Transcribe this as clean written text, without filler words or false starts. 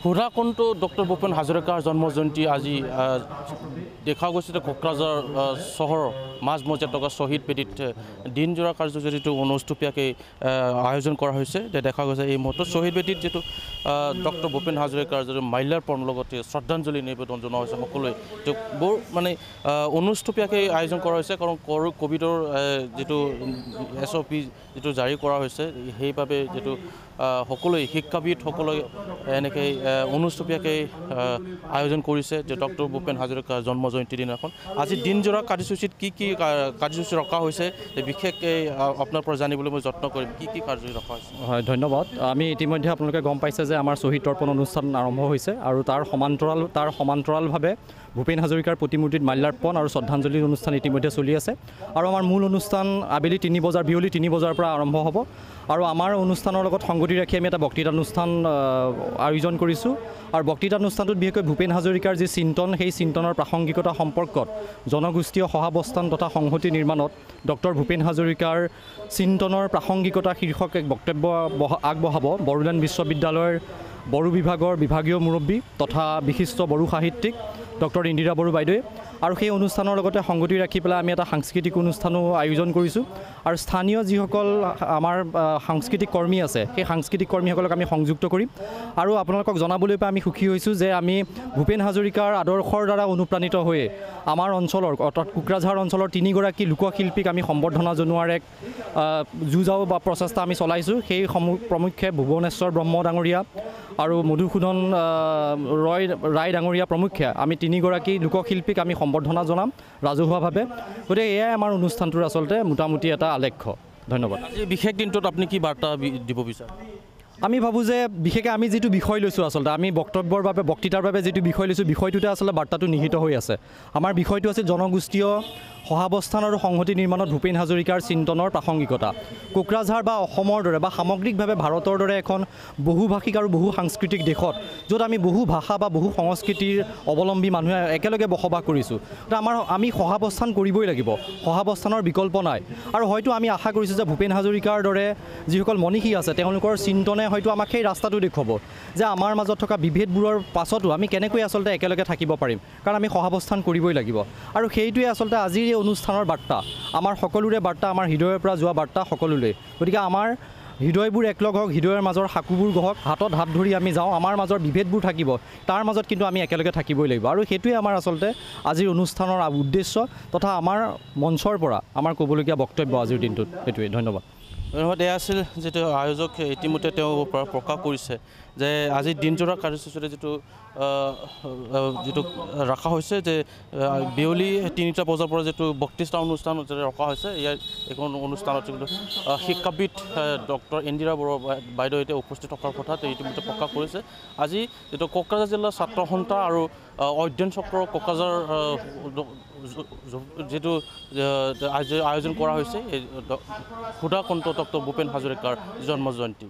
Sudhakantha doctor Bhupen হাজৰিকাৰ জন্ম জয়ন্তী আজি দেখা গৈছে যে কোকৰাঝাৰ চহৰৰ মাজমজিয়াত থকা শ্বহীদ বেদীত দিনজোৰা কাৰ্যসূচী যিটো অনুষ্ঠুপীয়াকৈ আয়োজন কৰা হৈছে দেখা গৈছে এই মুহূৰ্তত শ্বহীদ বেদীত যিটো ডক্টৰ ভূপেন হাজৰিকাৰ যিটো মাল্যাৰ্পণ লগতে শ্ৰদ্ধাঞ্জলি নিবেদন জনোৱা হৈছে সকলোৱে বৰ মানে অনুষ্ঠুপীয়াকৈ আয়োজন কৰা হৈছে কাৰণ ক'ভিডৰ যিটো SOP যিটো জাৰি কৰা হৈছে সেইবাবে যিটো সকলোৱে শিক্ষাবিদসকলে এনেকৈ অনুষ্ঠুপীয়াকৈ আয়োজন কৰিছে যে ডক্টৰ ভূপেন হাজৰিকাৰ জন্ম জয়ন্তীৰ দিনাখন আজি দিনজোৰা কাৰ্যসূচীত কি কাৰ্যসূচী ৰখা হৈছে বিশেষকৈ আপোনাৰ পৰা জানিবলৈ মই যত্ন কৰিম কি কাৰ্যসূচী ৰখা হৈছে। হয়, ধন্যবাদ। আমি ইতিমধ্যে আপোনালোকে গম পাইছে যে আমাৰ শ্বহীদ তৰ্পণ অনুষ্ঠান আৰম্ভ হৈছে আৰু তাৰ সমান্তৰালভাৱে ভূপেন হাজৰিকাৰ প্ৰতিমূৰ্তিত মাল্যাৰ্পণ আৰু শ্ৰদ্ধাঞ্জলিৰ অনুষ্ঠান ইতিমধ্যে চলি আছে আৰু আমাৰ মূল অনুষ্ঠান আবেলি বিয়লি 3 বজাৰ পৰা আৰম্ভ হ'ব আৰু আমাৰ অনুষ্ঠানৰ লগত সংগতি ৰাখি আমি এটা বক্তৃতানুষ্ঠান আয়োজন কৰিছোঁ আৰু বক্তৃতানুষ্ঠানটোত বিশেষকৈ ভূপেন হাজৰিকাৰ যি চিন্তন সেই চিন্তনৰ প্ৰাসংগিকতা সম্পৰ্কত জনগোষ্ঠীয় সহাৱস্থান তথা সংহতি নিৰ্মাণত ডক্টৰ ভূপেন হাজৰিকাৰ চিন্তনৰ প্ৰাসংগিকতা শীৰ্ষক এক বক্তব্য আগবঢ়াব বড়োলেণ্ড বিশ্ববিদ্যালয়ৰ বড়ো বিভাগৰ বিভাগীয় মুৰব্বী তথা বিশিষ্ট বড়ো সাহিত্যিক ডক্টৰ ইন্দিৰা বড়ো বাইদেৱে আৰু সেই অনুষ্ঠানৰ লগতে সংগতি ৰাখি পেলাই আমি এটা সাংস্কৃতিক অনুষ্ঠানো আয়োজন কৰিছোঁ আৰু স্থানীয় যিসকল আমাৰ সাংস্কৃতিক কৰ্মী আছে সেই সাংস্কৃতিক কৰ্মীসকলক আমি সংযুক্ত কৰিম আৰু আপোনালোকক জনাবলৈ পাই আমি সুখী হৈছোঁ যে আমি ভূপেন হাজৰিকাৰ আদৰ্শৰ দ্বাৰা অনুপ্ৰাণিত হৈয়ে আমাৰ অঞ্চলৰ অৰ্থাৎ কোকৰাঝাৰ অঞ্চলৰ 3গৰাকী লোকশিল্পীক আমি সম্বৰ্ধনা জনোৱাৰ এক যুঁজাও বা প্ৰচেষ্টা আমি চলাইছোঁ। সেই প্ৰমুখ্যে ভুৱনেশ্বৰ ব্ৰহ্ম ডাঙৰীয়া আৰু মধুসূদন ৰায় ডাঙৰীয়া প্ৰমুখ্যে আমি 3গৰাকী লোকশিল্পীক আমি সম্বৰ্ধনা জনাম ৰাজহুৱাভাৱে। গতিকে এয়াই আমাৰ অনুষ্ঠানটোৰ আচলতে মোটামুটি এটা আলেখ্য। ধন্যবাদ। আজি বিশেষ দিনটোত আপুনি কি বাৰ্তা দিব বিচাৰে? আমি ভাবোঁ যে বিশেষকৈ আমি যিটো বিষয় লৈছোঁ আচলতে আমি বক্তৃতাৰ বাবে যিটো বিষয় লৈছোঁ বিষয়টোতে আচলতে বাৰ্তাটো নিহিত হৈ আছে। আমাৰ বিষয়টো আছিল জনগোষ্ঠীয় সহাৱস্থান আৰু সংহতি নিৰ্মাণত ভূপেন হাজৰিকাৰ চিন্তনৰ প্ৰাসংগিকতা। কোকৰাঝাৰ বা অসমৰ দৰে বা সামগ্ৰিকভাৱে ভাৰতৰ দৰে এখন বহুভাষিক আৰু বহু সাংস্কৃতিক দেশত য'ত আমি বহু ভাষা বা বহু সংস্কৃতিৰ অৱলম্বী মানুহে একেলগে বসবাস কৰিছোঁ, আমি সহাৱস্থান কৰিবই লাগিব, সহাৱস্থানৰ বিকল্প নাই। আৰু হয়তো আমি আশা কৰিছোঁ যে ভূপেন হাজৰিকাৰ দৰে যিসকল মনীষী আছে তেওঁলোকৰ চিন্তনে হয়তো আমাক সেই ৰাস্তাটো দেখুৱাব যে আমাৰ মাজত থকা বিভেদবোৰৰ পাছতো আমি কেনেকৈ আচলতে একেলগে থাকিব পাৰিম, কাৰণ আমি সহাৱস্থান কৰিবই লাগিব। আৰু সেইটোৱে আচলতে আজিৰ এই অনুষ্ঠানৰ বাৰ্তা, আমাৰ সকলোৰে বাৰ্তা, আমাৰ হৃদয়ৰ পৰা যোৱা বাৰ্তা সকলোলৈ। গতিকে আমাৰ হৃদয়বোৰ একলগ হওক, হৃদয়ৰ মাজৰ সাঁকোবোৰ গঢ়ক, হাতত হাত ধৰি আমি যাওঁ, আমাৰ মাজৰ বিভেদবোৰ থাকিব, তাৰ মাজত কিন্তু আমি একেলগে থাকিবই লাগিব। আৰু সেইটোৱে আমাৰ আচলতে আজিৰ অনুষ্ঠানৰ উদ্দেশ্য তথা আমাৰ মঞ্চৰ পৰা আমাৰ ক'বলগীয়া বক্তব্য আজিৰ দিনটোত সেইটোৱে। ধন্যবাদ। এয়া আছিল যিটো আয়োজক ইতিমধ্যে তেওঁ প্ৰকাশ কৰিছে যে আজি দিনজোৰা কাৰ্যসূচীৰে যিটো ৰখা হৈছে যে বিয়লি 3 বজাৰ পৰা যিটো বক্তৃতা অনুষ্ঠান ৰখা হৈছে ইয়াৰ এখন অনুষ্ঠানত যিটো শিক্ষাবিদ ডক্টৰ ইন্দিৰা বড়ো বাইদেউ এতিয়া উপস্থিত থকাৰ কথা ইতিমধ্যে প্ৰকাশ কৰিছে। আজি যিটো কোকৰাঝাৰ জিলাৰ ছাত্ৰ সন্থা আৰু অধ্যয়ন চক্ৰ কোকৰাঝাৰ যিটো আয়োজন কৰা হৈছে সুধাকণ্ঠ ডক্টৰ ভূপেন হাজৰিকাৰ জন্ম জয়ন্তী।